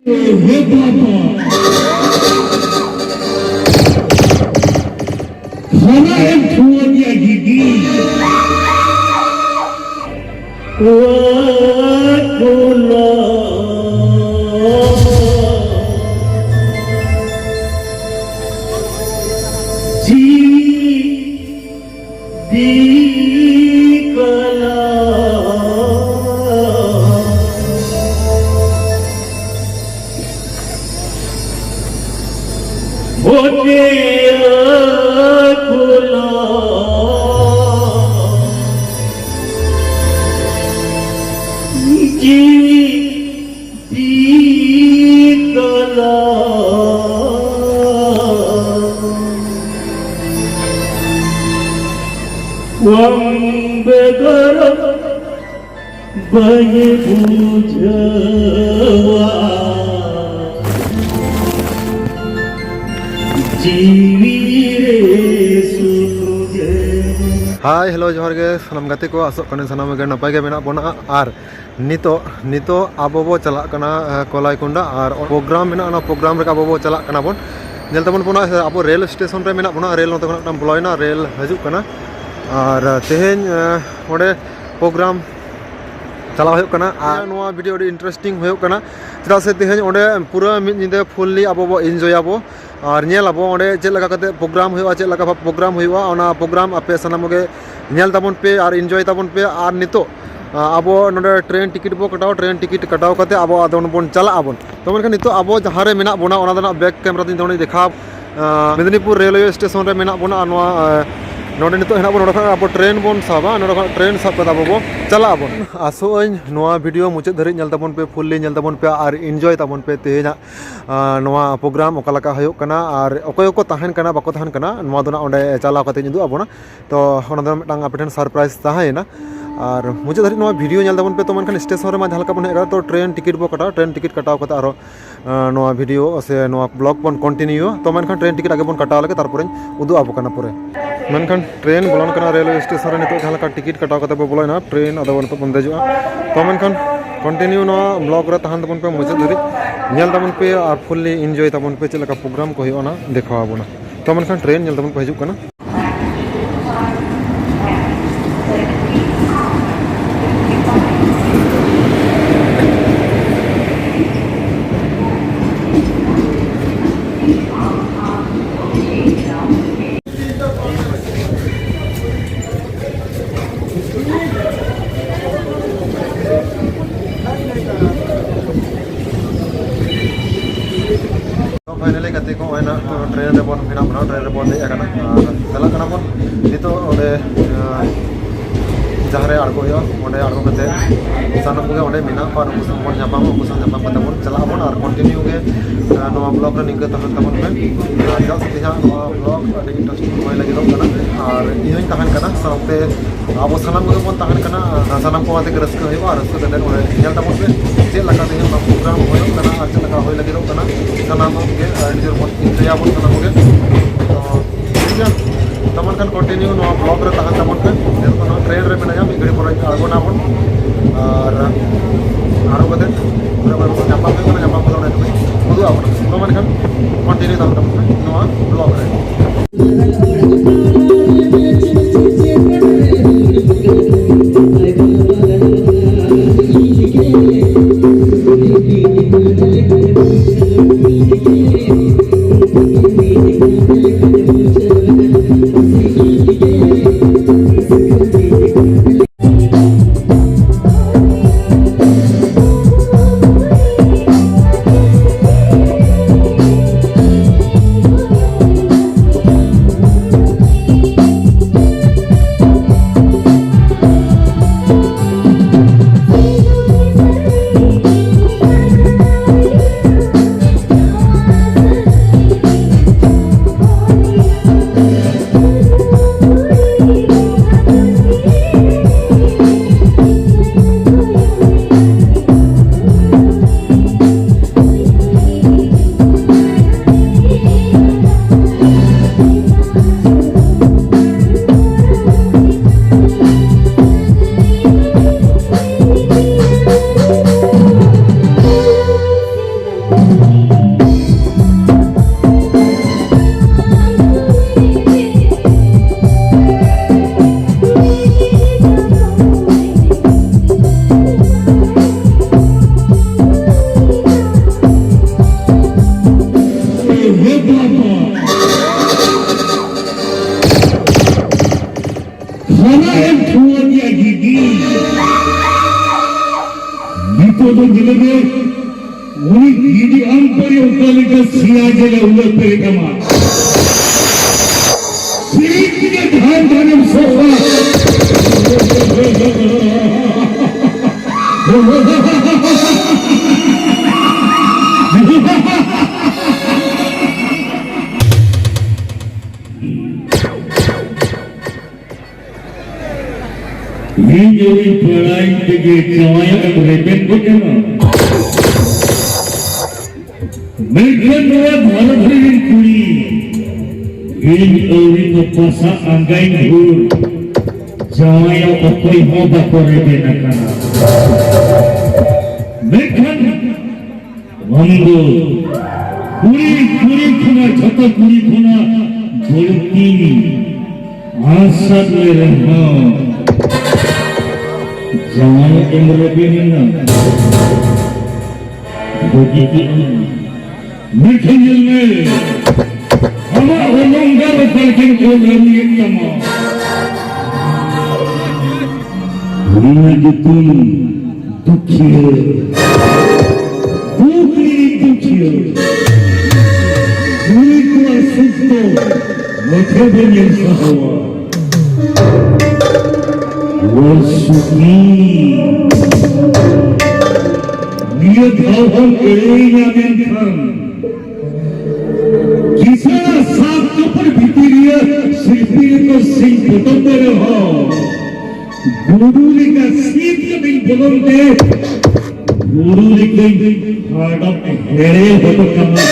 हे बाबा खाना एक छुआ दिया दीदी हाय हेलो जोहार गे सानाम गाते को आसोग कने सानाम गे नपाय गे मेना बोना आर नितो आबो बो चला कना कोलाईकुंडा और प्रोग्राम मेना ना प्रोग्राम रे आबो बो चला कना बोन नेल तबन बोना आबो रेल स्टेशन रे मेना बोना रेल नते खना ब्लॉयना रेल हजु कना और तेहेन ओडे प्रोग्राम चला हुयो कना आर नोआ वीडियो अडी इंटरेस्टिंग हुयो कना चदा से तेहेन ओडे पूरा मिद निदे फुल्ली आबो बो एन्जॉय आबो और नेल आबो ओडे चेक लगा कते प्रोग्राम हुयो चेक लगा प्रोग्राम हुयो ओना प्रोग्राम आपे सनामगे नेल ताबन पे और एन्जॉय ताबन पे और नितो आबो नोडे ट्रेन टिकट बो कटाओ ट्रेन टिकट कटाओ कते आबो आदन बोन चला आबोन तो मेनखान नितो आबो जहां रे मेना बोना ओना दना बैक कैमरा दिन दोनी देखा मेदिनीपुर रेलवे स्टेशन रे मेना बोना नोआ नोडे नितो हेना बोन नोडे आबो ट्रेन बोन साबा नोडे ट्रेन साब कता आबो चला आबोन आसोइन नोआ वीडियो मुचे धरि नेल ताबोन पे फुल्ली नेल ताबोन पे और एन्जॉय ताबोन पे तेहेना नोआ प्रोग्राम ओकालाका हयो कना और अकोय को ताहन कना बाको ताहन कना नोआ दोना ओंडे चला कते निदु आबोना तो ओना दो मिटांग आपेठन सरप्राइज ताहायना और मुझे धरी नोआ वीडियो नेल ताबोन पे तो मनखान स्टेशन रे मा जहां लका बोन हेगा तो ट्रेन टिकट बो कटाओ ट्रेन टिकट कटाओ कते आरो नोआ वीडियो से नोआ ब्लॉग बोन कंटिन्यू तो मनखान ट्रेन टिकट आगे बोन कटाओ लगे तारपरे उदु आबो कना पुरे मनखान ट्रेन बोलन कना रेलवे स्टेशन रे नितो जहां लका टिकट कटाओ कते बो बोलना ट्रेन आदो बोन बन देजुआ तो मनखान कंटिन्यू नोआ ब्लॉग रे ताहन ताबोन पे मुझे धरी नेल ताबोन पे और फुल्ली एन्जॉय ताबोन पे चेक लका प्रोग्राम को होना देखावा बोना तो मनखान ट्रेन नेल ताबोन पे हिजुक कना फाइनली गति को होना ट्रेन रे बोन फिना बना ट्रेन रे बोन दे कना चला कना बोन नितो ओडे जहां रे आड़गो यो ओडे आड़गो कते सानम के ओडे मिना पर बोन जापाम कते बोन चला बोन और कंटिन्यू के नोआ ब्लॉग रे निके तहन तबन पे जा सकते हैं नोआ ब्लॉग अडी इंटरेस्टिंग होय लगे कना और इहिन तहन कना साथे आबो सानम के बोन तहन कना सानम को आते रस्क होइबा रस्क कते ओडे नेल तबन पे जे लगा दे प्रोग्राम होय कना और जे लगा होय लगे कना सानम के डिजर बोन इंतजार बोन सानम के तो ठीक है तमन कन कंटिन्यू नोआ ब्लॉग रे तहन तबन पे जेतो ट्रेन रे मेना मी गड़ी पर आगोना बोन और आरो कते पूरा जापाम पे कोना जापाम को ओडे उदु आबो तो मन कन कंटिन्यू तहन तबन पे नोआ ब्लॉग रे benar Uni gini ampari ukalika siaja ulat perikama Siriknya dhan dhanam sofa Ini jadi pelain bagi cawaya yang repet bagaimana? Mereka dua Bharat Harin Kuri ini orang kepasa anggain hur cawaya apa yang bakal repet nakana mereka Manggo Kuri kuna jata Kuri kuna Golki Asad lerha Jangan yang berlebih ini begitu mereka jelme hama omonggar kalkin program yang sama Rina jutun dukhir dukhir Kuri kuna sukto Mekhaben yang sahawa Wasuki Dia tahan erenya menkan Kisah saat kapal bitiria Silpi ko sing potong bereho Guru lika sitya bil bolon de Guru lika hadap here hoto kama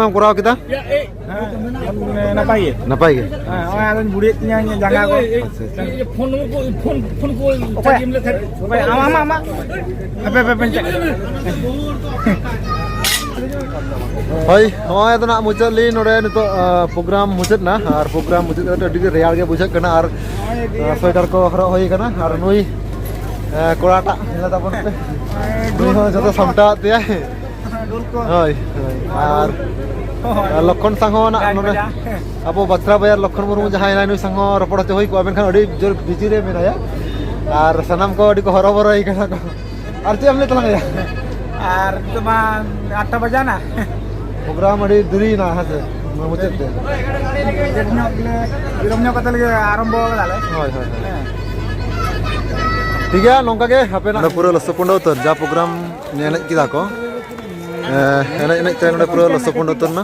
program korau kita? Napai ya? Napai ke? Oh, ada budik nya jaga ko. phone ko Tajim le thak. Ama. Apa pencet. Hoi, hoi itu nak muncul li nore itu program muncul na, program muncul itu di real ke bujuk kena sweater ko horok hoi kena, nui korata, ini tak pun. Nui ho jatuh samta tiya. Hoi, লক্ষণ সাংহ না নরে আবো বাত্রা বাজার লক্ষণ মুরমু যাহাই নাই নই সাংহ রপড় হতে হই কো আবেন খান আডি জোর বিজি রে মেনায়া আর সানাম কো আডি কো হরবর হই কানা কো আর তে আমলে তলাং ya আর তোমার 8টা বাজা না program আডি দুরি না হাতে মুচেতে বিরমnya kata lagi আরম্ভ হলালে হয় হয় ঠিক আছে নংকা গে হাপে না পুরো লসপন্ড উত্তর যা program নেনে কিদা কো enak teh udah pro lo sepuluh ton na,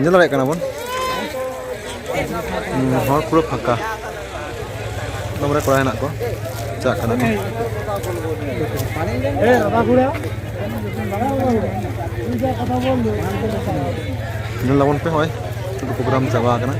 jalan lagi kan abon, hor pro fakka, nomor kurang enak kok, cak kan ni, jalan lawan pe hoy, itu program Jawa kan,